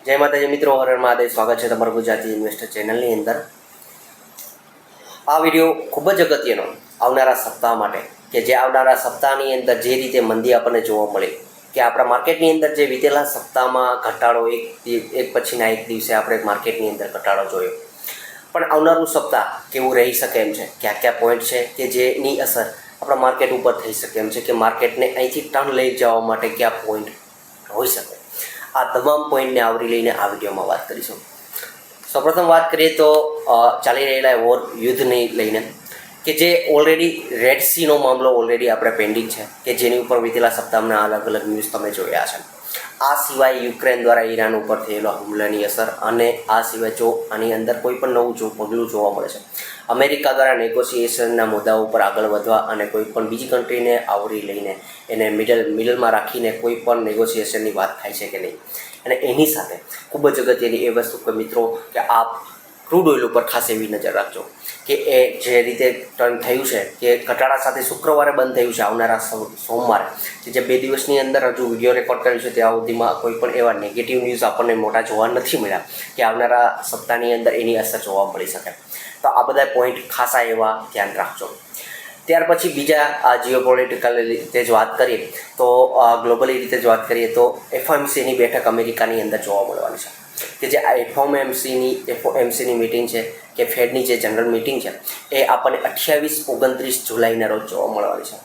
જય માતાજી મિત્રો, હર હર મહાદેવ. સ્વાગત છે તમારું ગુજરાતી ઇન્વેસ્ટર ચેનલની અંદર. આ વિડીયો ખૂબ જ અગત્યનો આવનારા સપ્તાહ માટે, કે જે આવનારા સપ્તાહની અંદર જે રીતે મંદી આપણને જોવા મળે, કે આપણા માર્કેટની અંદર જે વીતેલા સપ્તાહમાં ઘટાડો એક પછીના એક દિવસે આપણે માર્કેટની અંદર ઘટાડો જોયો, પણ આવનારું સપ્તાહ કેવું રહી શકે એમ છે, કયા કયા પોઈન્ટ છે કે જેની અસર આપણા માર્કેટ ઉપર થઈ શકે એમ છે, કે માર્કેટને અહીંથી ટર્ન લઈ જવા માટે કયા પોઈન્ટ હોઈ શકે. આ તમામ પોઈન્ટને આવરી લઈને આ વિડીયોમાં વાત કરીશું. સૌપ્રથમ વાત કરીએ તો ચાલી રહેલા વોર યુદ્ધને લઈને, કે જે ઓલરેડી રેડ સીનો મામલો ઓલરેડી આપણે પેન્ડિંગ છે, કે જેની ઉપર વીતેલા સપ્તાહના અલગ અલગ ન્યૂઝ તમે જોયા છે. આ સિવાય યુક્રેન દ્વારા ઈરાન ઉપર થયેલો હુમલાની અસર, અને આ સિવાય જો આની અંદર કોઈ પણ નવું પગલું જોવા મળે છે, અમેરિકા દ્વારા નેગોશિએશનના મુદ્દાઓ ઉપર આગળ વધવા અને કોઈ પણ બીજી કન્ટ્રીને આવરી લઈને એને મિડલમાં રાખીને કોઈ પણ નેગોશિએશનની વાત થાય છે કે નહીં. અને એની સાથે ખૂબ જ અગત્યની એ વસ્તુ કે મિત્રો, કે આપ ક્રૂડ ઓઇલ ઉપર ખાસ એવી નજર રાખજો, કે એ જે રીતે ટર્ન થયું છે, કે ઘટાડા સાથે શુક્રવારે બંધ થયું છે, આવનારા સોમવારે જે 2 દિવસની અંદર હજુ વિડીયો રેકોર્ડ કર્યું છે ત્યાં સુધીમાં કોઈ પણ એવા નેગેટિવ ન્યૂઝ આપણને મોટા જોવા નથી મળ્યા કે આવનારા સપ્તાહની અંદર એની અસર જોવા મળી શકે. તો આ બધા પોઈન્ટ ખાસા એવા ધ્યાન રાખજો. ત્યાર પછી બીજા આ જીઓપોલિટિકલ રીતે જ વાત કરીએ તો ગ્લોબલી રીતે જ વાત કરીએ તો એફઓએમસીની બેઠક અમેરિકાની અંદર જોવા મળવાની છે, કે જે આ એફઓએમસીની મિટિંગ છે, કે ફેડની જે જનરલ મિટિંગ છે, એ આપણને 28-29 જુલાઈના રોજ જોવા મળવાની છે.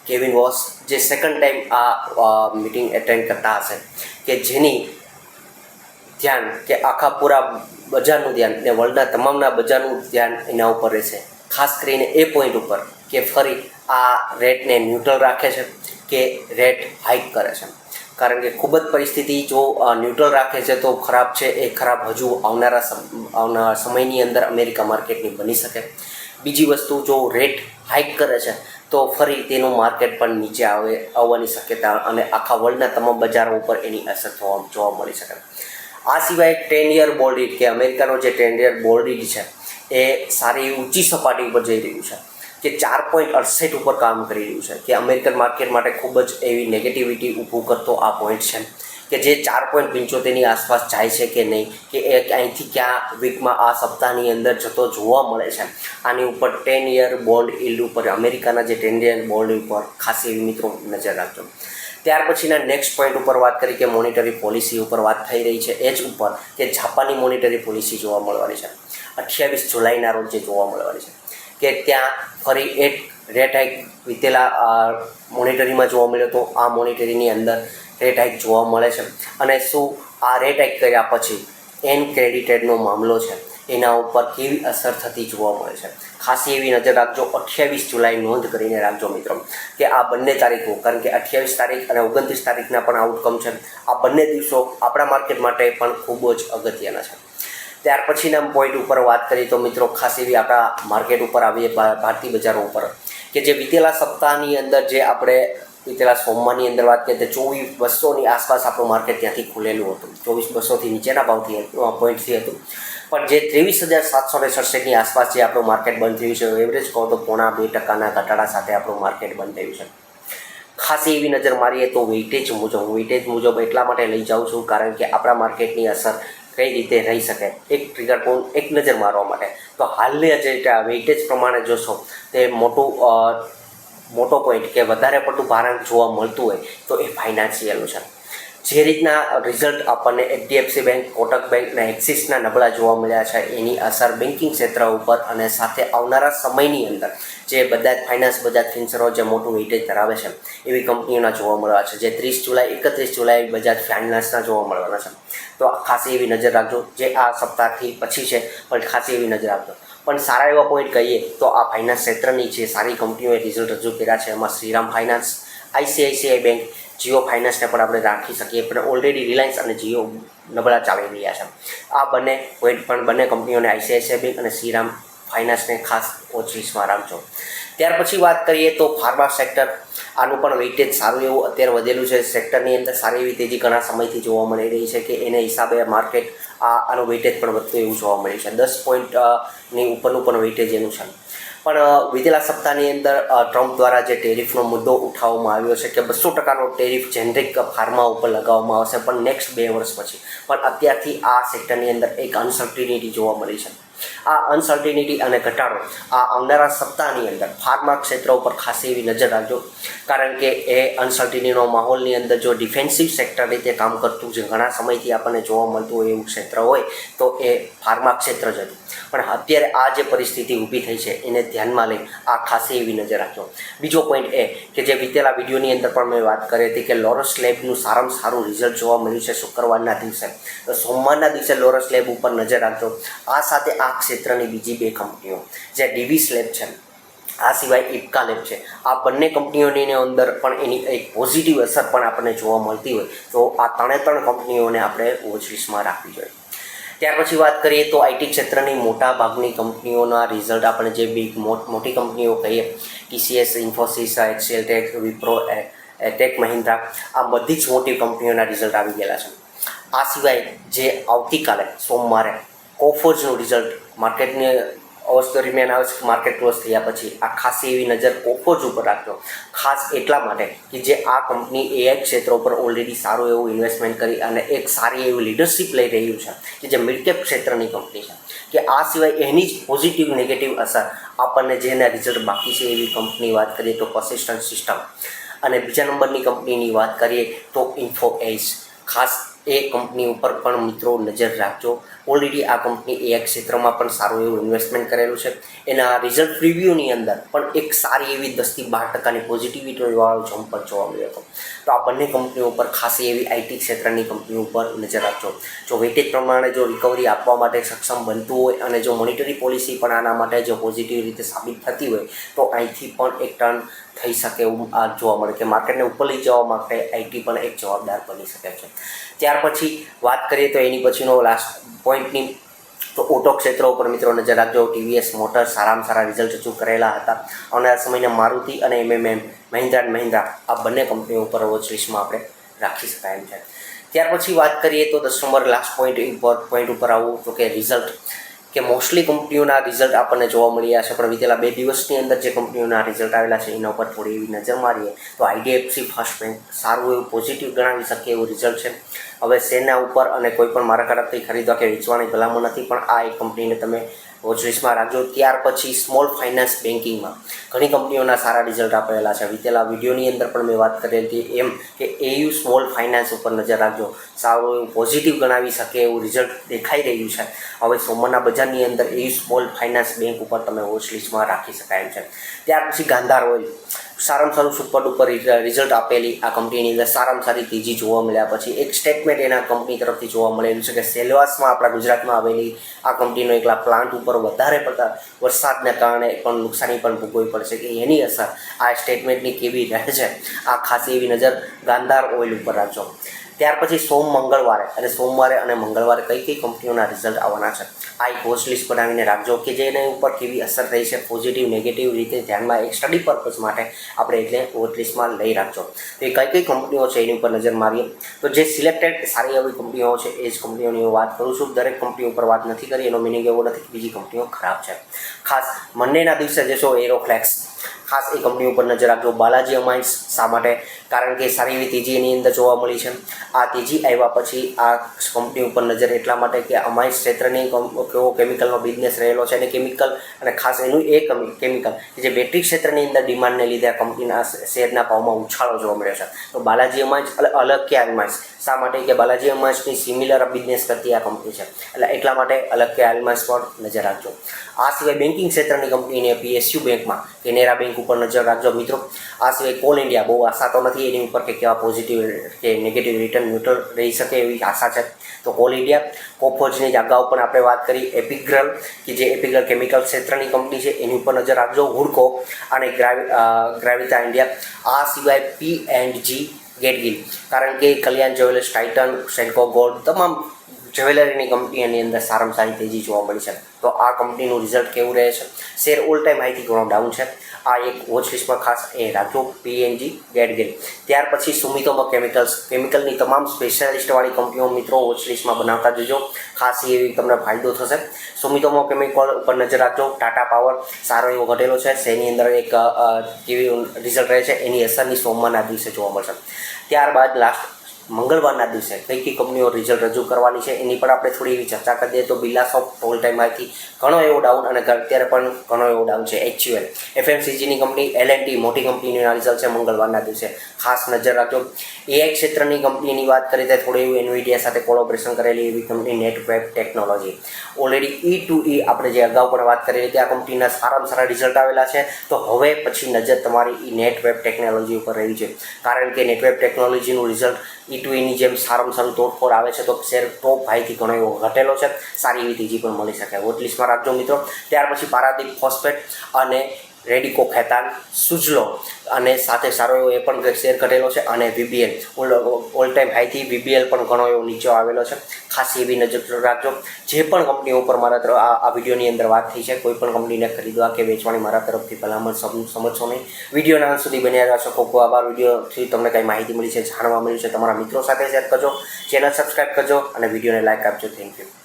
કેવિન વોસ જે સેકન્ડ ટાઈમ આ મિટિંગ એટેન્ડ કરતા હશે, કે જેની ધ્યાન, કે આખા પૂરા બજારનું ધ્યાન ને વર્લ્ડના તમામના બજારનું ધ્યાન એના ઉપર રહેશે, ખાસ કરીને એ પોઈન્ટ ઉપર કે ફરી આ રેટને ન્યુટ્રલ રાખે છે કે રેટ હાઇક કરે છે. કારણ કે ખૂબ જ પરિસ્થિતિ જો ન્યુટ્રલ રાખે છે તો ખરાબ છે, એ ખરાબ હજુ આવનારા સમયની અંદર અમેરિકા માર્કેટની બની શકે. બીજી વસ્તુ, જો રેટ હાઇક કરે છે તો ફરી તેનું માર્કેટ પણ નીચે આવવાની શક્યતા અને આખા વર્લ્ડના તમામ બજારો ઉપર એની અસર જોવા મળી શકે. આ સિવાય 10 યર બોલ્ડ ઈટ, કે અમેરિકાનો જે 10 યર બોલ્ડ ઈટ છે એ સારી ઊંચી સપાટી ઉપર જઈ રહ્યું છે, કે 4.68 ઉપર કામ કરી રહ્યું છે, કે અમેરિકન માર્કેટ માટે ખૂબ જ એવી નેગેટિવિટી ઊભું કરતો આ પોઈન્ટ છે, કે જે 4.75ની આસપાસ જાય છે કે નહીં, કે એ અહીંથી ક્યાં વીકમાં આ સપ્તાહની અંદર જતો જોવા મળે છે. આની ઉપર 10 યર બોન્ડ ઈલ્ડ ઉપર, અમેરિકાના જે 10 યર બોન્ડ ઉપર ખાસ એવી મિત્રો નજર રાખજો. ત્યાર પછીના નેક્સ્ટ પોઈન્ટ ઉપર વાત કરી કે મોનિટરી પોલિસી ઉપર વાત થઈ રહી છે, એ જ ઉપર કે જાપાનની મોનિટરી પોલિસી જોવા મળવાની છે 28 જુલાઈના રોજ જે જોવા મળવાની છે, કે ત્યાં ફરી એક રેટ હાઇક વીતેલા મોનિટરીમાં જોવા મળ્યો તો આ મોનિટરીની અંદર રેટ હાઇક જોવા મળે છે. અને શું આ રેટ હાઇક કર્યા પછી એન ક્રેડિટેડનો મામલો છે એના ઉપર કેવી અસર થતી જોવા મળે છે, ખાસી એવી નજર રાખજો. 28 જુલાઈ નોંધ કરીને રાખજો મિત્રો, કે આ બંને તારીખો, કારણ કે 28 તારીખ અને 29 તારીખના પણ આઉટકમ છે, આ બંને દિવસો આપણા માર્કેટ માટે પણ ખૂબ જ અગત્યના છે. ત્યાર પછીના પોઈન્ટ ઉપર વાત કરીએ તો મિત્રો, ખાસ એવી આપણા માર્કેટ ઉપર આવીએ ભારતીય બજારો ઉપર, કે જે વીતેલા સપ્તાહની અંદર જે આપણે વીતેલા સોમવારની અંદર વાત કરીએ તો 24,200ની આસપાસ આપણું માર્કેટ ત્યાંથી ખુલેલું હતું, 24,200થી નીચેના ભાવથી પોઈન્ટથી હતું. પણ જે 23,767ની આસપાસ જે આપણું માર્કેટ બંધ થયું છે, એવરેજ કહો તો 0.5% ઘટાડા સાથે આપણું માર્કેટ બંધ થયું છે. ખાસી એવી નજર મારીએ તો વેઇટેજ મુજબ એટલા માટે લઈ જાઉં છું, કારણ કે આપણા માર્કેટની અસર કઈ રીતે રહી શકે, એક ટ્રિગર પોઈન્ટ એક નજર મારવા માટે. તો હાલની જે વેઇટેજ પ્રમાણે જોશો તે મોટો પોઈન્ટ, કે વધારે પડતું ભારણ જોવા મળતું હોય તો એ ફાઇનાન્શિયલનું છે. જે રીતના રિઝલ્ટ આપણને HDFC બેંક, કોટક બેંક અને એક્સિસના નબળા જોવા મળ્યા છે, એની અસર બેન્કિંગ ક્ષેત્ર ઉપર અને સાથે આવનારા સમયની અંદર જે બજાજ ફાઇનાન્સ, બજાજ ફિન્સરો જે મોટું વેઇટેજ ધરાવે છે એવી કંપનીઓના જોવા મળવા છે, જે 31 જુલાઈ બજાજ ફાઇનાન્સના જોવા મળવાના છે. તો ખાસી એવી નજર રાખજો, જે આ સપ્તાહથી પછી છે પણ ખાસી એવી નજર રાખજો. પણ સારા એવા પોઈન્ટ કહીએ તો આ ફાઇનાન્સ ક્ષેત્રની જે સારી કંપનીઓએ રિઝલ્ટ રજૂ કર્યા છે, એમાં Shriram finance, ICICI bank, Jio ફાઇનાન્સને પણ આપણે રાખી શકીએ, પણ ઓલરેડી રિલાયન્સ અને જીઓ નબળા ચાલી રહ્યા છે. આ બંને પોઈન્ટ પણ બંને કંપનીઓને, ICICI બેંક અને શ્રીરામ ફાઇનાન્સને ખાસ ઓછીસમાં રાખજો. ત્યાર પછી વાત કરીએ તો ફાર્મા સેક્ટર, આનું પણ વેઇટેજ સારું એવું અત્યારે વધેલું છે. સેક્ટરની અંદર સારી એવી તેજી ઘણા સમયથી જોવા મળી રહી છે, કે એને હિસાબે માર્કેટ આનું વેઇટેજ પણ વધતું એવું જોવા મળ્યું છે. 10 પોઈન્ટની ઉપરનું પણ વેઇટેજ એનું છે. પણ વિતેલા સપ્તાહની અંદર ટ્રમ્પ દ્વારા જે ટેરિફનો મુદ્દો ઉઠાવવામાં આવ્યો છે કે 200%નો ટેરિફ જેનરિક ફાર્મા ઉપર લગાવવામાં આવશે પણ નેક્સ્ટ 2 વર્ષ પછી, પણ અત્યારથી આ સેક્ટરની અંદર એક અનસર્ટિનિટી જોવા મળી છે. આ અનસર્ટિનિટી અને ઘટાડો આ આવનારા સપ્તાહની અંદર ફાર્મા ક્ષેત્ર ઉપર ખાસી એવી નજર રાખજો, કારણ કે એ અનસર્ટિનિટીનો માહોલની અંદર જો ડિફેન્સિવ સેક્ટર રીતે કામ કરતું જે ઘણા સમયથી આપણને જોવા મળતું હોય એવું ક્ષેત્ર હોય તો એ ફાર્મા ક્ષેત્ર જ હતું. પણ અત્યારે આ જે પરિસ્થિતિ ઊભી થઈ છે એને ધ્યાનમાં લઈ આ ખાસી એવી નજર રાખજો. બીજો પોઈન્ટ એ કે જે વિતેલા વિડીયોની અંદર પણ મેં વાત કરી હતી કે લોરસ લેબનું સારામાં સારું રિઝલ્ટ જોવા મળ્યું છે શુક્રવારના દિવસે, તો સોમવારના દિવસે લોરસ લેબ ઉપર નજર રાખજો. આ સાથે આ ક્ષેત્રની બીજી 2 કંપનીઓ જે ડીવીસ લેબ છે, આ સિવાય ઇપ્કા લેબ છે, આ બંને કંપનીઓની અંદર પણ એની એક પોઝિટિવ અસર પણ આપણને જોવા મળતી હોય તો આ 3 કંપનીઓને આપણે વોચલિસ્ટમાં રાખવી જોઈએ. ત્યાર પછી વાત કરીએ તો આઈટી ક્ષેત્રની મોટા ભાગની કંપનીઓના રિઝલ્ટ આપણે જે મોટી કંપનીઓ કહીએ TCS, ઇન્ફોસિસ, એક્સેલટેક, વિપ્રો, ટેક મહિન્દ્રા, આ બધી જ મોટી કંપનીઓના રિઝલ્ટ આવી ગયેલા છે. આ સિવાય જે આવતીકાલે સોમવારે કોફોર્જનું રિઝલ્ટ માર્કેટની અવસ્થા દરમિયાન આવે છે, માર્કેટ ક્લોઝ થયા પછી આ ખાસી એવી નજર કોફોર્જ ઉપર રાખજો. ખાસ એટલા માટે કે જે આ કંપની AI ક્ષેત્ર ઉપર ઓલરેડી સારું એવું ઇન્વેસ્ટમેન્ટ કરી અને એક સારી એવી લીડરશિપ લઈ રહ્યું છે કે જે મિડકેપ ક્ષેત્રની કંપની છે, કે આ સિવાય એની જ પોઝિટિવ નેગેટિવ અસર આપણને જેના રિઝલ્ટ બાકી છે એવી કંપની વાત કરીએ તો પર્સિસ્ટન્ટ સિસ્ટમ, અને બીજા નંબરની કંપનીની વાત કરીએ તો ઇન્ફો એજ. ખાસ એ કંપની ઉપર પણ મિત્રો નજર રાખજો. ઓલરેડી આ કંપની AI ક્ષેત્રમાં પણ સારું એવું ઇન્વેસ્ટમેન્ટ કરેલું છે. એના રિઝલ્ટ રિવ્યૂની અંદર પણ એક સારી એવી 10-12% પોઝિટિવિટીવાળો જમ્પ પણ જોવા મળ્યો હતો. તો આ બંને કંપનીઓ ઉપર ખાસી એવી આઈટી ક્ષેત્રની કંપનીઓ ઉપર નજર રાખજો. જો વેટેજ પ્રમાણે જો રિકવરી આપવા માટે સક્ષમ બનતું હોય અને જો મોનિટરી પોલિસી પણ આના માટે જો પોઝિટિવ રીતે સાબિત થતી હોય તો અહીંથી પણ એક ટર્ન થઈ શકે એવું આ જોવા મળે કે માર્કેટને ઉપર લઈ જવા માટે આઈટી પણ એક જવાબદાર બની શકે છે. ત્યાર પછી વાત કરીએ તો એની પછીનો લાસ્ટ પોઈન્ટની તો ઓટો ક્ષેત્ર ઉપર મિત્રો નજર રાખજો. TVS મોટર્સ સારામાં સારા રિઝલ્ટ રજૂ કરેલા હતા. આવનારા સમયના મારુતિ અને મહિન્દ્રા એન્ડ મહિન્દ્રા આ બંને કંપનીઓ ઉપર વોચ લિસ્ટમાં આપણે રાખી શકાય એમ છે. ત્યાર પછી વાત કરીએ તો 10 નંબર લાસ્ટ પોઈન્ટ ઉપર આવું તો કે રિઝલ્ટ, કે મોસ્ટલી કંપનીઓના રિઝલ્ટ આપણને જોવા મળ્યા છે પણ વિતેલા 2 દિવસની અંદર જે કંપનીઓના રિઝલ્ટ આવેલા છે એના ઉપર થોડી એવી નજર મારીએ તો IDFC ફર્સ્ટ બેંક સારું એવું પોઝિટિવ ગણાવી શકે એવું રિઝલ્ટ છે. હવે શેરના ઉપર અને કોઈ પણ મારા તરફથી ખરીદવા કે વેચવાની ભલામણ નથી, પણ આ એક કંપનીને તમે વોચલિસ્ટમાં રાખજો. ત્યાર પછી સ્મોલ ફાઇનાન્સ બેન્કિંગમાં ઘણી કંપનીઓના સારા રિઝલ્ટ આપેલા છે. વિતેલા વિડીયોની અંદર પણ મેં વાત કરેલી હતી એમ કે AU સ્મોલ ફાઇનાન્સ ઉપર નજર રાખજો. સારું એવું પોઝિટિવ ગણાવી શકે એવું રિઝલ્ટ દેખાઈ રહ્યું છે. હવે સોમવારના બજારની અંદર AU સ્મોલ ફાઇનાન્સ બેંક ઉપર તમે વોચલિસ્ટમાં રાખી શકાય એમ છે. ત્યાર પછી ગાંધાર ઓઇલ સારામાં સારું સુપર ડુપર રિઝલ્ટ આપેલી આ કંપનીની અંદર સારામાં સારી તેજી જોવા મળ્યા પછી એક સ્ટેટમેન્ટ એના કંપની તરફથી જોવા મળેલું છે કે સેલવાસમાં આપણા ગુજરાતમાં આવેલી આ કંપનીનો એકલા પ્લાન્ટ ઉપર વધારે પડતા વરસાદને કારણે પણ નુકસાની પણ ભોગવવી પડશે કે એની અસર આ સ્ટેટમેન્ટની કેવી રહે છે આ ખાસી એવી નજર ગાંધાર ઓઇલ ઉપર રાખજો. ત્યાર પછી સોમવારે અને મંગળવારે કઈ કંપનીઓના રિઝલ્ટ આવવાના છે આ એક વોચ લિસ્ટ બનાવીને રાખજો કે જેને ઉપર કેવી અસર થઈ છે પોઝિટિવ નેગેટિવ રીતે ધ્યાનમાં એક સ્ટડી પર્પઝ માટે આપણે એટલે વોચ લિસ્ટમાં લઈ રાખજો. તો એ કઈ કંપનીઓ છે એની ઉપર નજર મારીએ તો જે સિલેક્ટેડ સારી એવી કંપનીઓ છે એ જ કંપનીઓની હું વાત કરું છું. દરેક કંપનીઓ ઉપર વાત નથી કરી એનો મિનિંગ એવો નથી કે બીજી કંપનીઓ ખરાબ છે. ખાસ મંડેના દિવસે જશો એરોફ્લેક્સ ખાસ એ કંપની ઉપર નજર રાખજો. બાલાજી અમાઇન્સ શા માટે? કારણ કે સારી એવી તેજી એની અંદર જોવા મળી છે. આ તેજી આવ્યા પછી આ કંપની ઉપર નજર એટલા માટે કે અમાઇન્સ ક્ષેત્રની કેવો કેમિકલનો બિઝનેસ રહેલો છે અને કેમિકલ અને ખાસ એનું એ કેમિકલ કે જે બેટરી ક્ષેત્રની અંદર ડિમાન્ડને લીધે આ કંપનીના શેરના ભાવમાં ઉછાળો જોવા મળ્યો છે. તો બાલાજી અમાઇન્સ અલગ કે અમાઇન્સ શા માટે કે બાલાજી અમાઇન્સની સિમિલર બિઝનેસ કરતી આ કંપની છે એટલે એટલા માટે અલગ કે અમાઇન્સ પર નજર રાખજો. આ સિવાય બેન્કિંગ ક્ષેત્રની કંપનીને PSU બેંકમાં કેનેરા બેંક ઉપર નજર રાખજો મિત્રો. આ સિવાય કોલ ઇન્ડિયા બહુ આશા તો નથી એની ઉપર કે કેવા પોઝિટિવ કે નેગેટિવ રિટર્ન ન્યુટ્રલ રહી શકે એવી આશા છે. તો કોલ ઇન્ડિયા, કોફોર્જની જ અગાઉ પણ આપણે વાત કરી, એપિગ્રલ કે જે એપિગ્રલ કેમિકલ ક્ષેત્રની કંપની છે એની ઉપર નજર રાખજો. હુડકો અને ગ્રાવિટા ઇન્ડિયા. આ સિવાય P&G ગેટગિલ કારણ કે કલ્યાણ જ્વેલર્સ, ટાઇટન, સેન્કો ગોલ્ડ તમામ જ્વેલરીની કંપનીની અંદર સારામાં સારી તેજી જોવા મળી છે. તો આ કંપનીનું રિઝલ્ટ કેવું રહે છે? શેર ઓલ ટાઈમ હાઈથી ઘણો ડાઉન છે. આ એક વોચ લિસ્ટમાં ખાસ એ રાખજો. પીએનજી, ગેટગેલ. ત્યાર પછી સુમિતોમો કેમિકલની તમામ સ્પેશિયાલિસ્ટવાળી કંપનીઓ મિત્રો વોચ લિસ્ટમાં બનાવતા જજો. ખાસ એવી તમને ફાયદો થશે. સુમિતોમો કેમિકલ ઉપર નજર રાખજો. ટાટા પાવર સારો એવો ઘટેલો છે. શેરની અંદર એક કેવી રિઝલ્ટ રહે છે એની અસરની સોમવારના દિવસે જોવા મળશે. ત્યારબાદ લાસ્ટ મંગળવારના દિવસે કઈ કઈ કંપનીઓ રિઝલ્ટ રજૂ કરવાની છે એની પણ આપણે થોડી એવી ચર્ચા કરી દઈએ. તો બિરલાસોફ્ટ ઓલ ટાઈમ હાઈથી ઘણો એવો ડાઉન અને અત્યારે પણ ઘણો એવો ડાઉન છે. HUL FMCGની કંપની, L&T મોટી કંપનીના રિઝલ્ટ છે મંગળવારના દિવસે, ખાસ નજર રાખજો. AI ક્ષેત્રની કંપનીની વાત કરીએ તો થોડી એવી એનવીડિયા સાથે કોલોબરેશન કરેલી એવી કંપની નેટવેબ ટેકનોલોજી. ઓલરેડી E2E આપણે જે અગાઉ પણ વાત કરેલી હતી, આ કંપનીના સારામાં સારા રિઝલ્ટ આવેલા છે. તો હવે પછી નજર તમારી નેટવેબ ટેકનોલોજી ઉપર રહી છે, કારણ કે નેટવેબ ટેકનોલોજીનું રિઝલ્ટ E2Eની જેમ સારામાં સારું તોડફોડ આવે છે. તો શેર ટોપ હાઈથી ઘણો એવો ઘટેલો છે. સારી એવી તેજી પણ મળી શકે. વોચ લિસ્ટમાં રાખજો મિત્રો. ત્યાર પછી પારાદીપ ફોસ્ફેટ અને રેડિકો ખેતાન, સુજલો અને સાથે સારો એવો એ પણ શેર ઘટેલો છે. અને VBL ઓલ ટાઈમ હાઈથી VBL પણ ઘણો એવો નીચો આવેલો છે. ખાસ એવી નજર રાખજો. જે પણ કંપનીઓ ઉપર મારા આ વિડીયોની અંદર વાત થઈ છે, કોઈ પણ કંપનીને ખરીદવા કે વેચવાની મારા તરફથી ભલામણ સમજશો નહીં. વિડીયોના અંત સુધી બન્યા રહેશો. ખૂબ ખૂબ આભાર. વિડીયોથી તમને કંઈ માહિતી મળી છે, જાણવા મળ્યું છે, તમારા મિત્રો સાથે શેર કરજો, ચેનલ સબસ્ક્રાઈબ કરજો અને વિડીયોને લાઈક આપજો. Thank you.